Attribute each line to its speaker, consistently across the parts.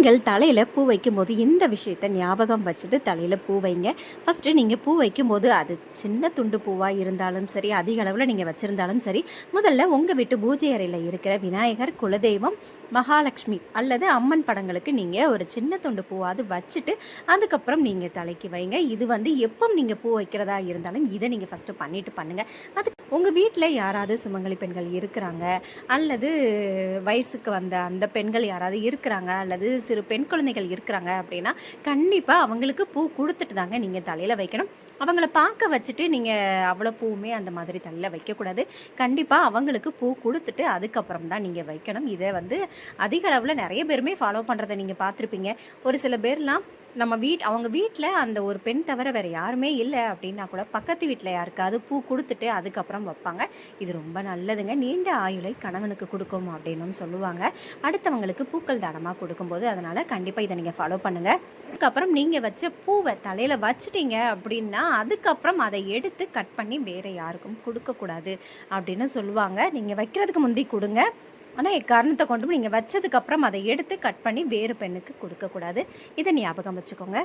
Speaker 1: பெண்கள் தலையில் பூ வைக்கும்போது இந்த விஷயத்தை ஞாபகம் வச்சுட்டு தலையில் பூ வைங்க. ஃபஸ்ட்டு நீங்கள் பூ வைக்கும்போது அது சின்ன துண்டு பூவாக இருந்தாலும் சரி, அதிக அளவில் நீங்கள் வச்சுருந்தாலும் சரி, முதல்ல உங்கள் வீட்டு பூஜை அறையில் இருக்கிற விநாயகர், குலதெய்வம், மகாலட்சுமி அல்லது அம்மன் படங்களுக்கு நீங்கள் ஒரு சின்ன துண்டு பூவாவது வச்சுட்டு அதுக்கப்புறம் நீங்கள் தலைக்கு வைங்க. இது எப்போ நீங்கள் பூ வைக்கிறதா இருந்தாலும் இதை நீங்கள் ஃபஸ்ட்டு பண்ணிவிட்டு பண்ணுங்கள். அது உங்கள் வீட்டில் யாராவது சுமங்கலி பெண்கள் இருக்கிறாங்க, அல்லது வயசுக்கு வந்த அந்த பெண்கள் யாராவது இருக்கிறாங்க, அல்லது சிறு பெண் குழந்தைகள் இருக்கிறாங்க அப்படின்னா கண்டிப்பாக அவங்களுக்கு பூ கொடுத்துட்டு தாங்க நீங்கள் தலையில் வைக்கணும். அவங்கள பார்க்க வச்சுட்டு நீங்கள் அவ்வளோ பூவுமே அந்த மாதிரி தலையில் வைக்கக்கூடாது. கண்டிப்பாக அவங்களுக்கு பூ கொடுத்துட்டு அதுக்கப்புறம் தான் நீங்கள் வைக்கணும். இதை அதிக அளவில் நிறைய பேருமே ஃபாலோ பண்ணுறதை நீங்கள் பார்த்துருப்பீங்க. ஒரு சில பேர்லாம் அவங்க வீட்டில் அந்த ஒரு பெண் தவிர வேறு யாருமே இல்லை அப்படின்னா கூட பக்கத்து வீட்டில் யாருக்காவது பூ கொடுத்துட்டு அதுக்கப்புறம் வைப்பாங்க. இது ரொம்ப நல்லதுங்க. நீண்ட ஆயுளை கணவனுக்கு கொடுக்கும் அப்படின்னும் சொல்லுவாங்க, அடுத்தவங்களுக்கு பூக்கள் தானமாக கொடுக்கும்போது. அதனால் கண்டிப்பாக இதை நீங்கள் ஃபாலோ பண்ணுங்கள். அதுக்கப்புறம் நீங்கள் வச்ச பூவை தலையில் வச்சிட்டிங்க அப்படின்னா அதுக்கப்புறம் அதை எடுத்து கட் பண்ணி வேறு யாருக்கும் கொடுக்கக்கூடாது அப்படின்னு சொல்லுவாங்க. நீங்கள் வைக்கிறதுக்கு முந்தி கொடுங்க, ஆனால் எக்காரணத்தை கொண்டும் நீங்கள் வச்சதுக்கப்புறம் அதை எடுத்து கட் பண்ணி வேறு பெண்ணுக்கு கொடுக்கக்கூடாது. இதை ஞாபகம் வச்சுக்கோங்க.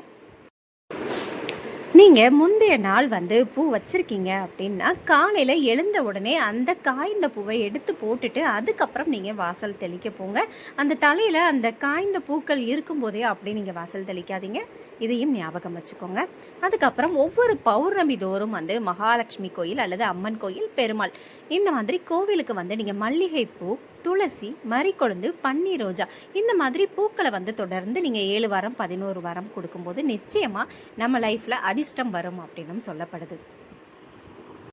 Speaker 1: நீங்கள் முந்தைய நாள் பூ வச்சுருக்கீங்க அப்படின்னா காலையில் எழுந்த உடனே அந்த காய்ந்த பூவை எடுத்து போட்டுட்டு அதுக்கப்புறம் நீங்கள் வாசல் தெளிக்க போங்க. அந்த தலையில் அந்த காய்ந்த பூக்கள் இருக்கும்போதே அப்படி நீங்கள் வாசல் தெளிக்காதீங்க. இதையும் ஞாபகம் வச்சுக்கோங்க. அதுக்கப்புறம் ஒவ்வொரு பௌர்ணமி தோறும் மகாலட்சுமி கோயில் அல்லது அம்மன் கோயில், பெருமாள் இந்த மாதிரி கோவிலுக்கு நீங்கள் மல்லிகைப்பூ, துளசி, மறிக்கொழுந்து, பன்னீர் ரோஜா இந்த மாதிரி பூக்களை தொடர்ந்து நீங்கள் 7 வாரம் 11 வாரம் கொடுக்கும்போது நிச்சயமாக நம்ம லைஃப்பில் அதிர்ஷ்டம் வரும் அப்படின்னும் சொல்லப்படுது.